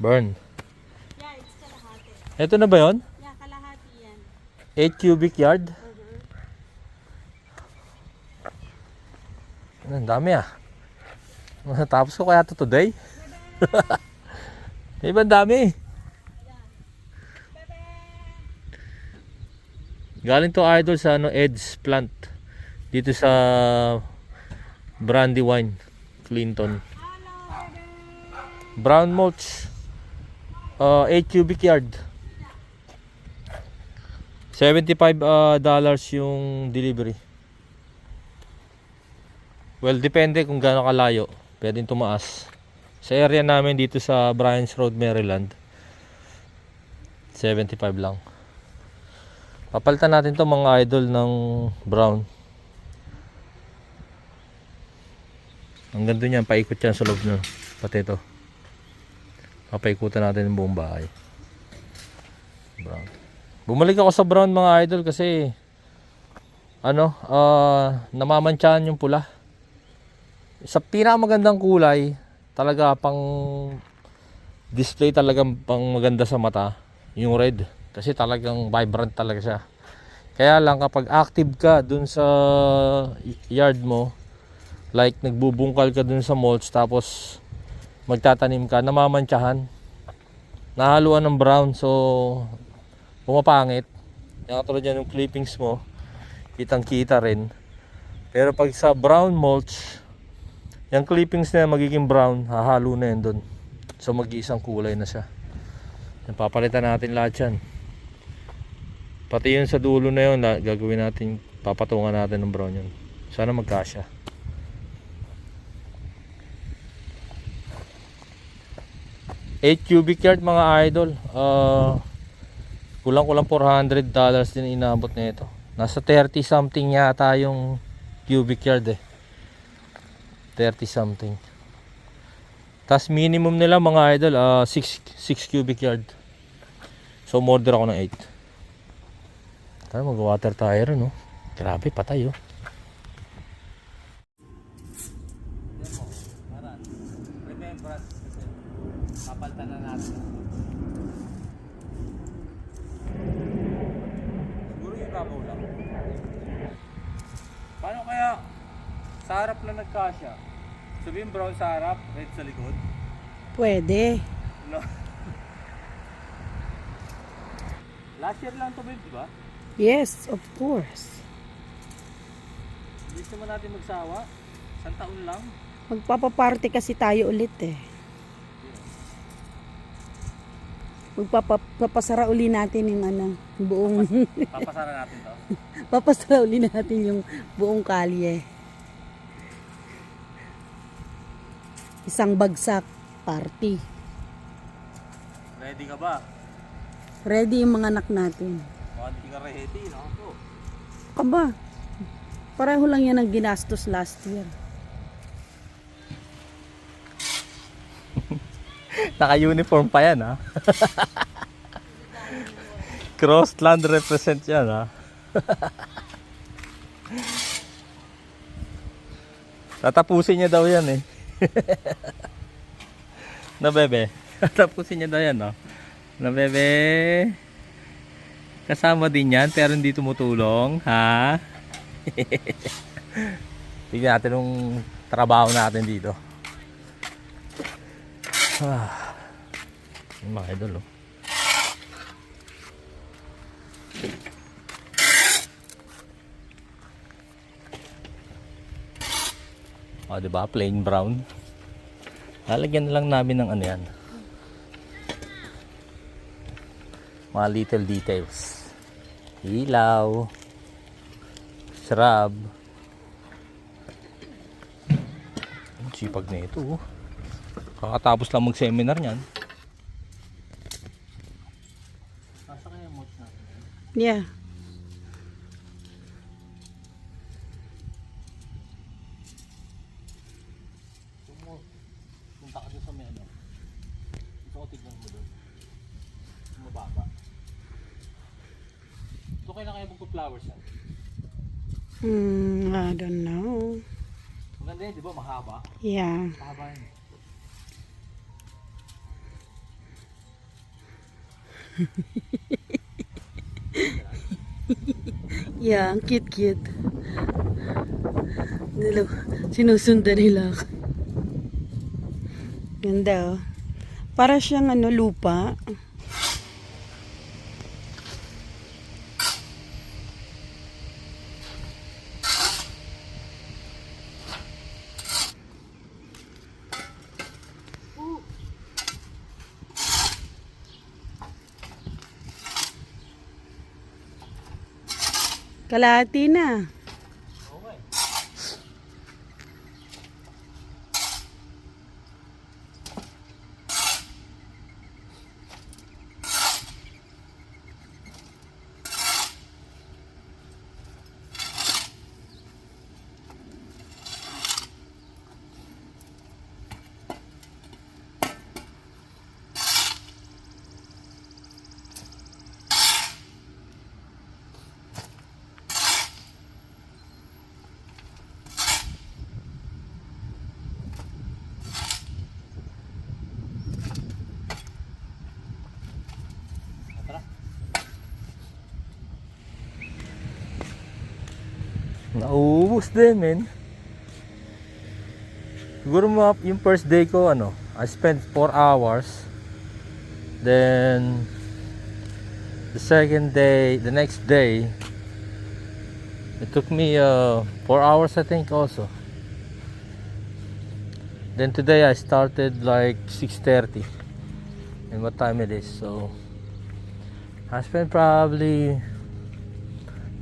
Burn. Yeah, it's kalahati. Ito na ba yun? Yeah, kalahati yan. 8 cubic yard? Ang dami ah. Matapos ko kaya ito today? Ibang dami. Galing to idol sa Ed's plant. Dito sa Brandywine, Clinton. Brown mulch. 8 cubic yard. $75 yung delivery. Well, depende kung gaano kalayo. Pwedeng tumaas. Sa area namin dito sa Bryans Road, Maryland, 75 lang. Papalitan natin to mga idol ng brown. Ang ganda niyan, paikot yan sa loob na. Pati ito. Papaikutan natin ng buong bahay. Brown. Bumalik ako sa brown mga idol kasi namamantsahan yung pula. Sa pinakamagandang kulay, talaga pang display, talagang pang maganda sa mata, yung red. Kasi talagang vibrant talaga siya. Kaya lang kapag active ka dun sa yard mo, like nagbubungkal ka dun sa mulch tapos magtatanim ka, namamantsahan, nahaluan ng brown, so pumapangit. Yung katulad yan yung clippings mo, kitang kita rin. Pero pag sa brown mulch, yung clippings na magiging brown, hahalo na yun dun. So mag-iisang kulay na siya. Papalitan natin lahat yan. Pati yun sa dulo na yun, gagawin natin, papatungan natin ng brown yun. Sana magkasya. $8 cubic yard mga idol. Kulang-kulang $400 din inabot na ito. Nasa 30 something yata yung cubic yard eh. 30 something. Tas minimum nila mga idol 6 cubic yard. So order ako ng 8. Tara, mag water tayo rin, no? Grabe, patay oh. Remembrance kasi papalitan na natin. Siguro yung kabaw lang. Paano kaya sa harap lang nagkasya? Sabihin brown sa harap, red sa likod? Pwede. No. Last year lang ito, babe, di ba? Yes, of course. Hindi naman natin magsawa. Isang taon lang. Magpapaparty kasi tayo ulit eh. Magpapasara uli natin yung buong... Papasara natin to. Papasara uli natin yung buong kalye. Isang bagsak party. Ready ka ba? Ready yung mga anak natin. Hindi ka ready, no? Aba, pareho lang yan ang ginastos last year. Naka-uniform pa yan, ha? Crossland represent yan, ha? Tatapusin niya daw yan, eh. Na bebe. Tatapusin niya daw yan, no? Na bebe. Kasama din yan, pero hindi tumutulong, ha? Tignan natin yung trabaho natin dito. Yung mga idol, oh. O, diba? Plain brown. Lalagyan na lang namin ng ano yan. Mga little details. Ilaw. Shrub. Ang sipag na ito, oh. Kakatapos lang mag-seminar niyan. Nasa kaya yung mods natin? Yeah. Punta ka doon sa menu. Gusto ko tignan mo doon. Mababa. So kailan kaya magpo-flowers yan? I don't know. Maganda yun, di ba? Mahaba. Yeah. Mahaba yun. Yeah, ang cute-cute. Sinusundan nila ako. Ganda oh. Para siyang lupa. Kalahati na. Nauubos din, men. Siguro yung first day ko, I spent 4 hours. Then, the next day, it took me 4 hours, I think, also. Then today, I started like 6:30. And what time it is, so I spent probably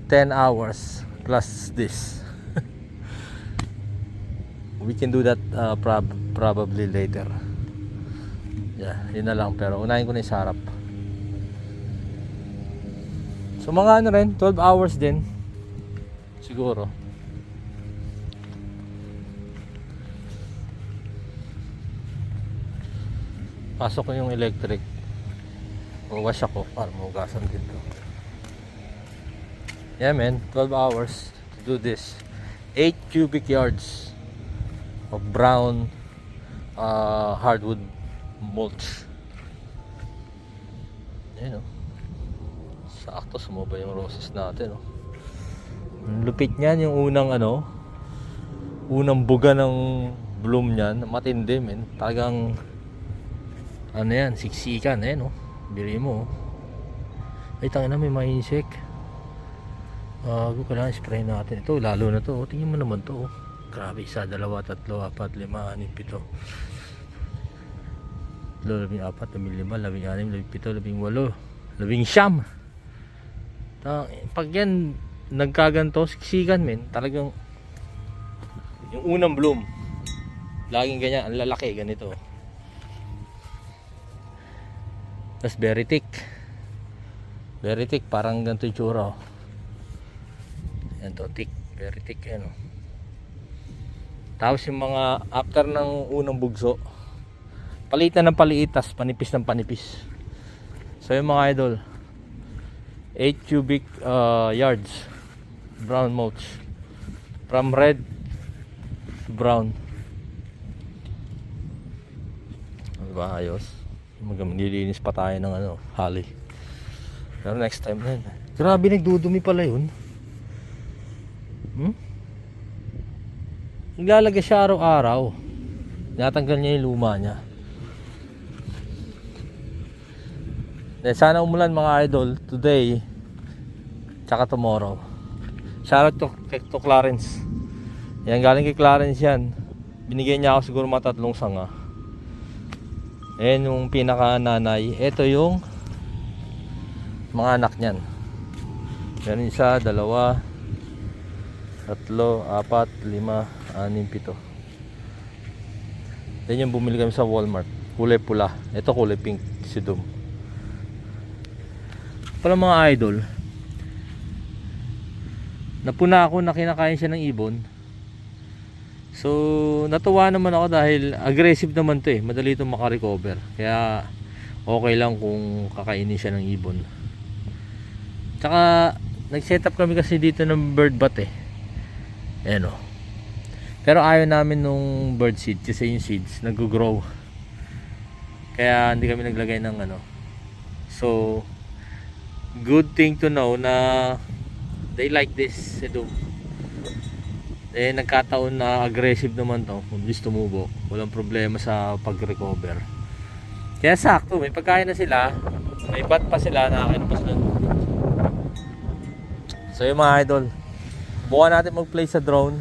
10 hours plus this. We can do that probably later. Yeah, yun na lang, pero unahin ko na yung sarap. So mga rin, 12 hours din siguro. Pasok ko yung electric. Wash ako para mahugasan dito. Yeah, man, 12 hours to do this. 8 cubic yards of brown hardwood mulch. Ayan, sakto, sumaba yung roses natin. Ang lupit niyan, yung unang buga ng bloom niyan, matindi, men. Talagang yan, siksikan, biri mo. Ay, tangina, may mga insect. Kailangan spray natin ito, lalo na to. Tingnan mo naman to. Grabe, 1, 2, 3, 4, 5, 6, 7, 8, 14, 15, 16, 17, 18. Pag yan nagkaganto, siksikan, men, talagang yung unang bloom laging ganyan, ang lalaki, ganito. Tapos very thick, parang ganito yung tsura. Yan to, thick, very thick, Tapos yung mga after ng unang bugso, palitan ng paliit, tas panipis ng panipis. So yung mga idol, 8 cubic yards brown mulch, from red to brown. Diba, ayos. Maglilinis pa tayo ng holly. Pero next time na yun. Grabe, nagdudumi pala yun. Naglalagay siya araw-araw. Natanggal niya yung luma niya. Sana umulan, mga idol, today tsaka tomorrow. Shoutout to Clarence. Yan, galing kay Clarence yan. Binigyan niya ako siguro mga 3 sanga. Ayan yung pinaka nanay. Ito yung mga anak niyan. Yan, 1, 2, 3, 4, 5, 6, 7. Yan yung bumili kami sa Walmart. Kulay pula. Ito kulay pink. Sidum. Para mga idol, napuna ako na kinakain siya ng ibon. So natuwa naman ako dahil aggressive naman to, madali itong makarecover. Kaya okay lang kung kakainin siya ng ibon. Tsaka nag-set up kami kasi dito ng bird bath Ayan Pero ayaw namin nung bird seed kasi yung seeds nag-grow. Kaya hindi kami naglagay ng So good thing to know na they like this sedum. Nagkataon na aggressive naman to, mabilis tumubo, walang problema sa pag-recover. Kaya sakto, may pagkain na sila, may bat pa sila, nakakain pa sila. So yung mga idol, bukan natin mag-play sa drone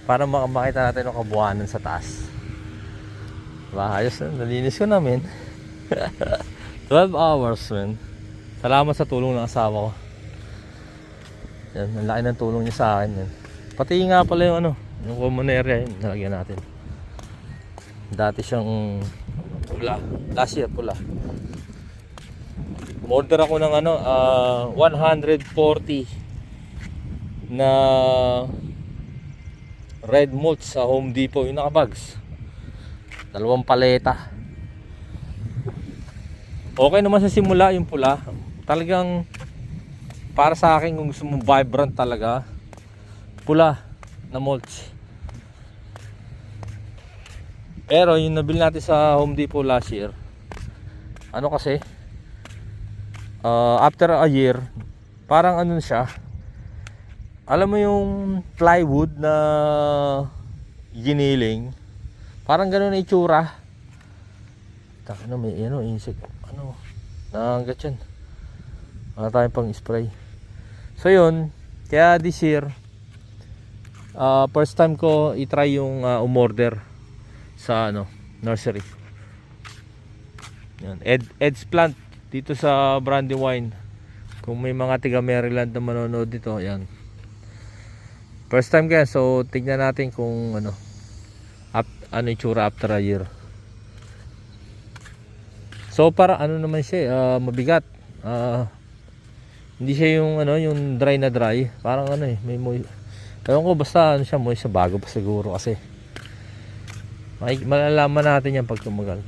para makita natin ang kabuuanan sa taas. Diba? Ayos na, nalinis ko namin. 12 hours, man. Salamat sa tulong ng asawa ko. Yan, ang laki ng tulong niya sa akin yan. Pati nga pala yung yung common area yun, nalagyan natin. Dati siyang pula, last year pula. Order ako ng 140 na red mulch sa Home Depot, yung nakabags. 2 paleta. Okay naman sa simula yung pula. Talagang para sa akin, kung gusto mo vibrant talaga, pula na mulch. Pero yung nabili natin sa Home Depot last year, kasi after a year, parang siya, alam mo yung plywood na giniling, parang gano'n na itsura. May insect, nangat yan. Wala tayong pang spray. So yun, kaya this year, first time ko i-try yung umorder sa nursery. Yan, Ed's Plant dito sa Brandywine. Kung may mga tiga Maryland na manonood dito, yan. First time kaya, so tignan natin kung ano itsura after a year. So para naman siya, mabigat. Hindi siya yung yung dry na dry, parang may moy. Ewan ko, basta siya moy sa bago pa siguro kasi. Malalaman natin yan pag tumagal.